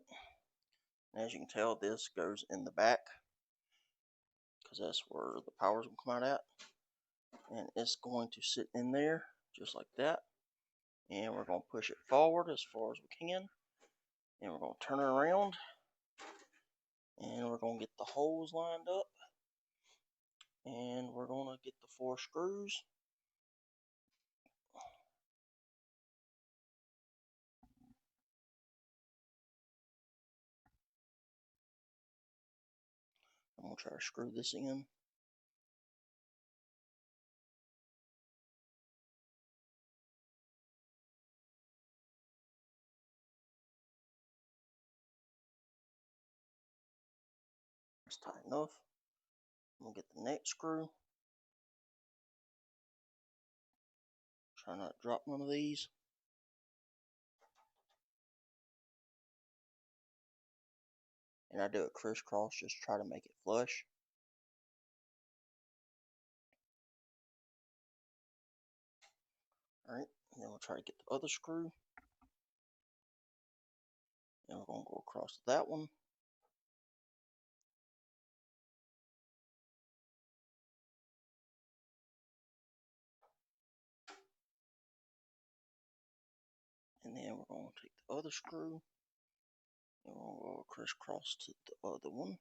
And as you can tell, this goes in the back because that's where the power's going to come out at. And it's going to sit in there just like that. And we're going to push it forward as far as we can. And we're going to turn it around. And we're going to get the holes lined up, and we're going to get the 4 screws. I'm going to try to screw this in. It's tight enough. I'm going to get the next screw. Try not to drop none of these. And I do it crisscross, just try to make it flush. Alright, then we'll try to get the other screw. And we're going to go across that one. And then we're going to take the other screw. And we'll go crisscross to the other one.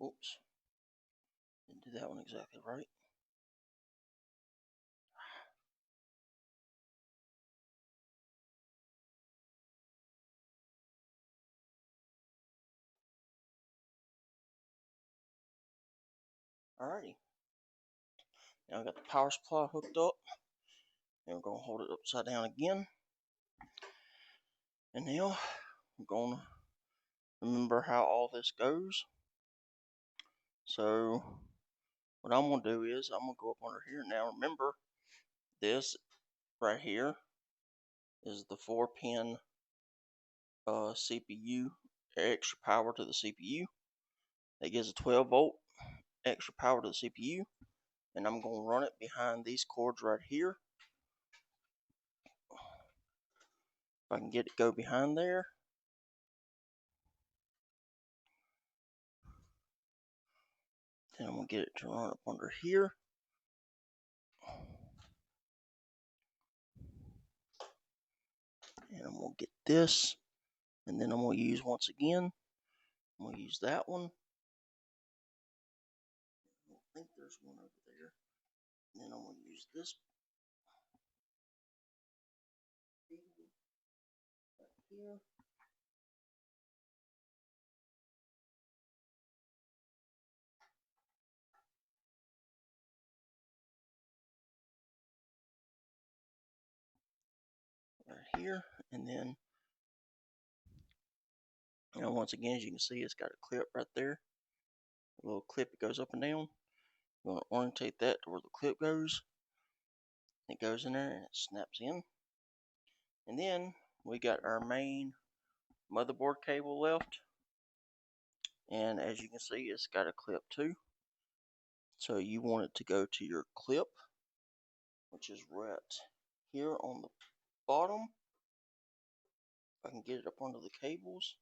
Oops. Didn't do that one exactly right. Alrighty. Now I got the power supply hooked up. And we're going to hold it upside down again. And now we're going to remember how all this goes. So what I'm going to do is I'm going to go up under here. Now remember, this right here is the 4-pin CPU, extra power to the CPU. That gives a 12-volt extra power to the CPU. And I'm going to run it behind these cords right here. If I can get it go behind there. Then I'm going to get it to run up under here. And I'm going to get this. And then I'm going to use, once again, I'm going to use that one. I don't think there's one over there. And then I'm going to use this right here. Right here. And then, once again, as you can see, it's got a clip right there. A little clip, it goes up and down. I'm going to orientate that to where the clip goes. It goes in there and it snaps in. And then we got our main motherboard cable left. And as you can see, it's got a clip too. So you want it to go to your clip, which is right here on the bottom. If I can get it up under the cables.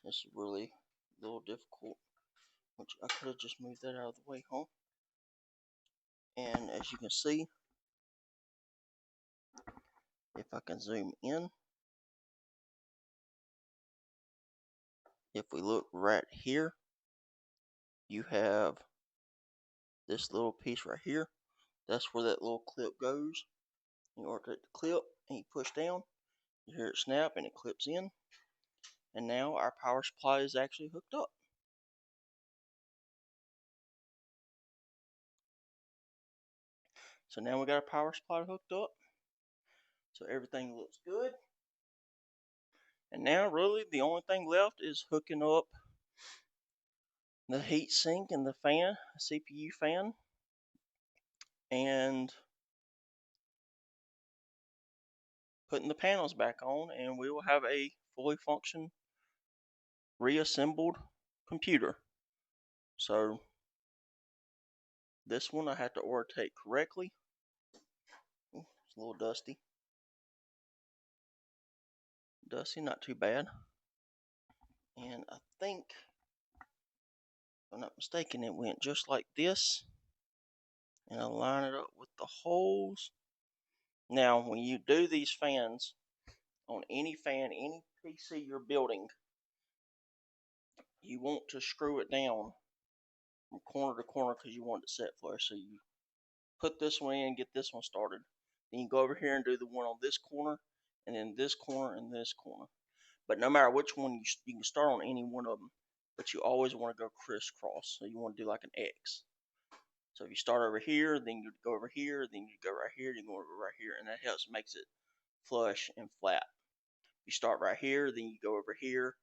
This is really a little difficult, which I could have just moved that out of the way, huh? And as you can see, if I can zoom in, if we look right here, you have this little piece right here. That's where that little clip goes. You rotate the clip and you push down, you hear it snap and it clips in. And now our power supply is actually hooked up. So now we got our power supply hooked up. So everything looks good. And now really the only thing left is hooking up the heat sink and the fan, CPU fan, and putting the panels back on, and we will have a fully functioning reassembled computer. So this one I have to orientate correctly. Ooh, it's a little dusty. Dusty, not too bad. And I think, if I'm not mistaken, it went just like this. And I line it up with the holes. Now, when you do these fans, on any fan, any PC you're building, you want to screw it down from corner to corner because you want it set flush. So you put this one in, get this one started. Then you go over here and do the one on this corner, and then this corner and this corner. But no matter which one, you can start on any one of them. But you always want to go crisscross. So you want to do like an X. So if you start over here, then you go over here, then you go right here, then you go over right here, and that makes it flush and flat. You start right here, then you go over here,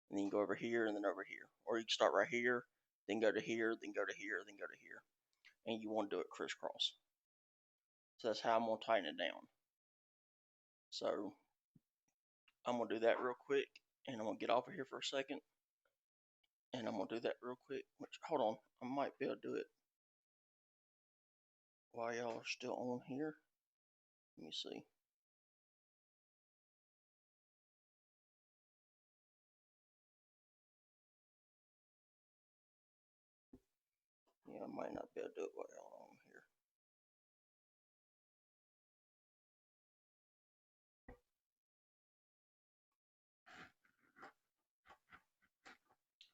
and then you go over here, and then over here. Or you can start right here, then go to here, then go to here, then go to here. And you want to do it crisscross. So that's how I'm going to tighten it down. So I'm going to do that real quick, and I'm going to get off of here for a second. And I'm going to do that real quick. Which, hold on, I might be able to do it while y'all are still on here. Let me see. Yeah, I might not be able to do it while y'all are on here.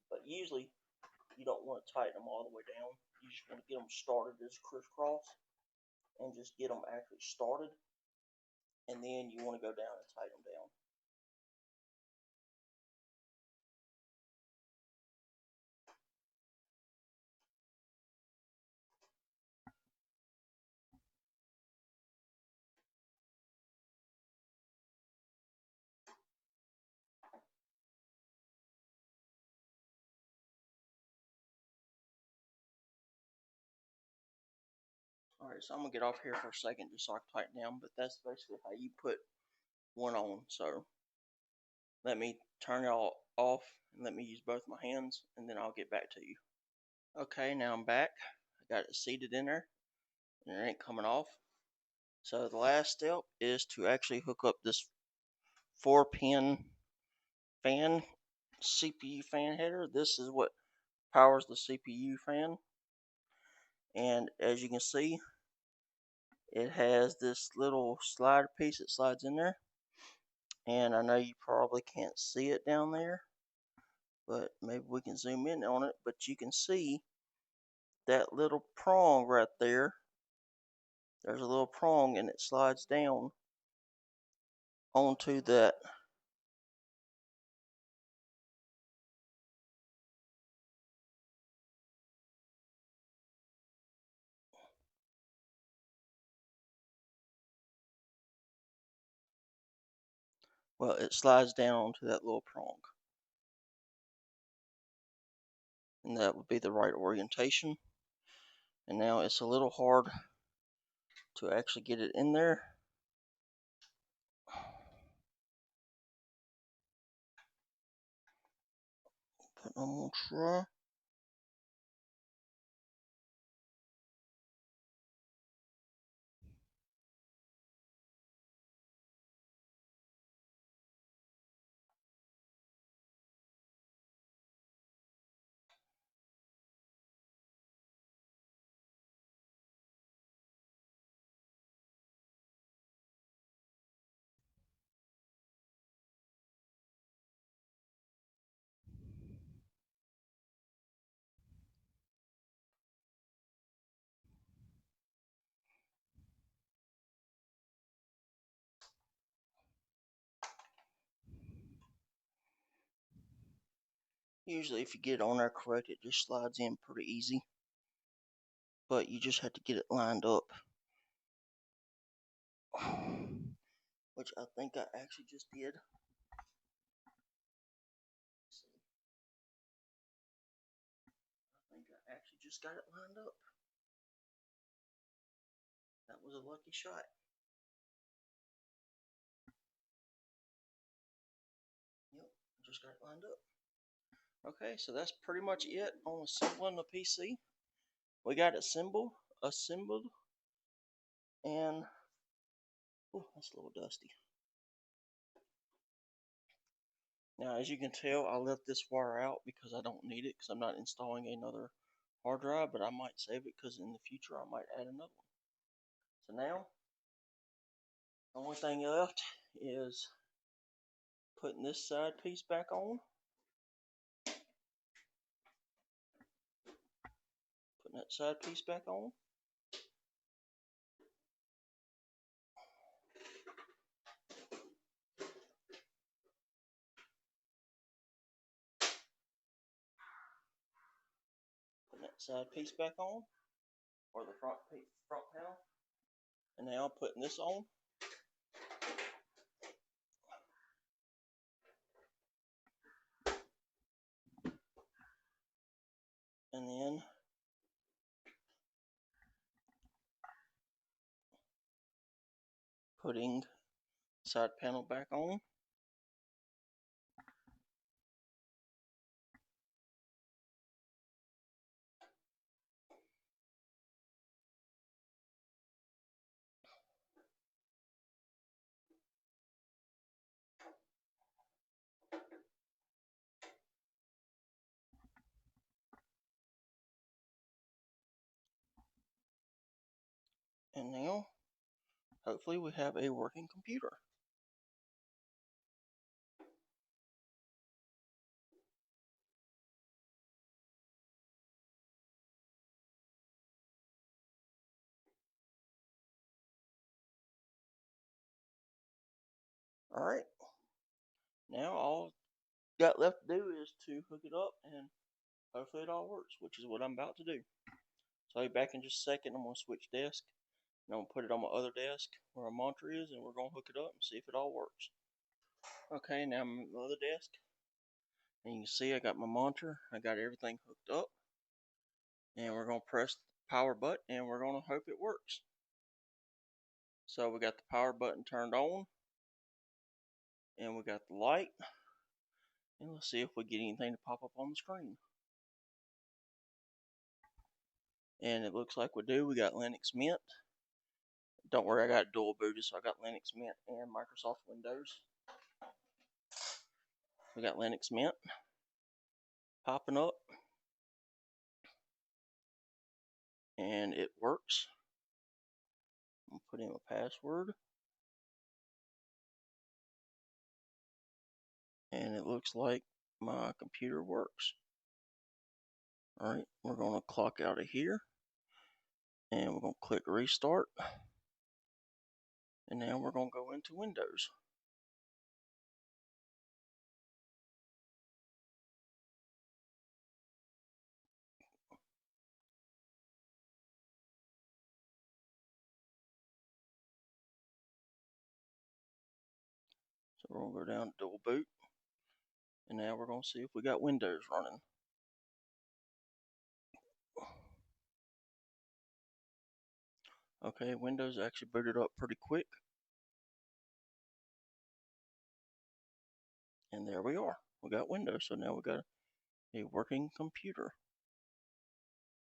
But usually, you don't want to tighten them all the way down. You just want to get them started as crisscross and just get them actually started. And then you want to go down and tighten them down. Alright, so I'm going to get off here for a second just so I can tighten down. But that's basically how you put one on. So let me turn y'all off and let me use both my hands, and then I'll get back to you. Okay, now I'm back. I got it seated in there, and it ain't coming off. So the last step is to actually hook up this 4-pin fan, CPU fan header. This is what powers the CPU fan. And as you can see, it has this little slider piece that slides in there. And I know you probably can't see it down there, but maybe we can zoom in on it. But you can see that little prong right there. There's a little prong, and it slides down onto that. Well, it slides down onto that little prong. And that would be the right orientation. And now it's a little hard to actually get it in there. But I'm gonna try. Usually if you get it on there correct, it just slides in pretty easy. But you just have to get it lined up. Which I think I actually just did. I think I actually just got it lined up. That was a lucky shot. Yep, just got it lined up. Okay, so that's pretty much it on assembling the PC. We got it assembled, and oh, that's a little dusty. Now, as you can tell, I left this wire out because I don't need it, because I'm not installing another hard drive, but I might save it because in the future I might add another one. So now, the only thing left is putting this side piece back on. that side piece back on. Put that side piece back on, or the front panel. And now I'm putting this on. And then putting side panel back on. And now, hopefully we have a working computer. Alright, now all got left to do is to hook it up and hopefully it all works, which is what I'm about to do. So I'll be back in just a second. I'm going to switch desk, and I'm going to put it on my other desk where our monitor is, and we're going to hook it up and see if it all works. Okay, now I'm at the other desk, and you can see I got my monitor, I got everything hooked up, and we're going to press the power button, and we're going to hope it works. So we got the power button turned on, and we got the light, and let's see if we get anything to pop up on the screen. And it looks like we do. We got Linux Mint. Don't worry, I got dual booted, so I got Linux Mint and Microsoft Windows. We got Linux Mint popping up, and it works. I'm putting in my password, and it looks like my computer works. Alright, we're going to clock out of here, and we're going to click restart, and now we're going to go into Windows. So we're going to go down to dual boot, and now we're going to see if we got Windows running. Okay, Windows actually booted up pretty quick. And there we are. We got Windows, so now we got a working computer.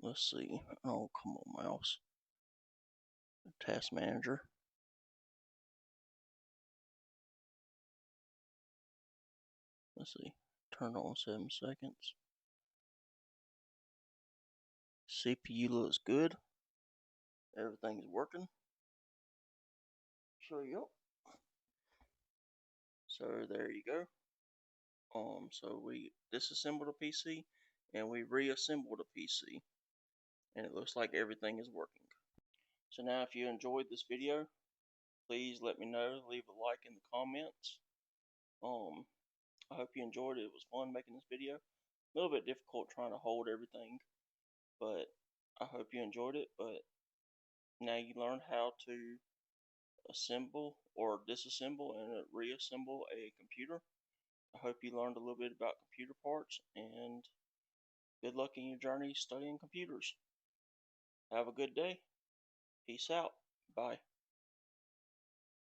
Let's see. Oh, come on, mouse. Task manager. Let's see. Turn on 7 seconds. CPU looks good. Everything's working. So yep. So there you go. So we disassembled a PC and we reassembled a PC, and it looks like everything is working. So now, if you enjoyed this video, please let me know. Leave a like in the comments. I hope you enjoyed it. It was fun making this video. A little bit difficult trying to hold everything, but I hope you enjoyed it. But now you learned how to assemble or disassemble and reassemble a computer. I hope you learned a little bit about computer parts, and good luck in your journey studying computers. Have a good day. Peace out. Bye.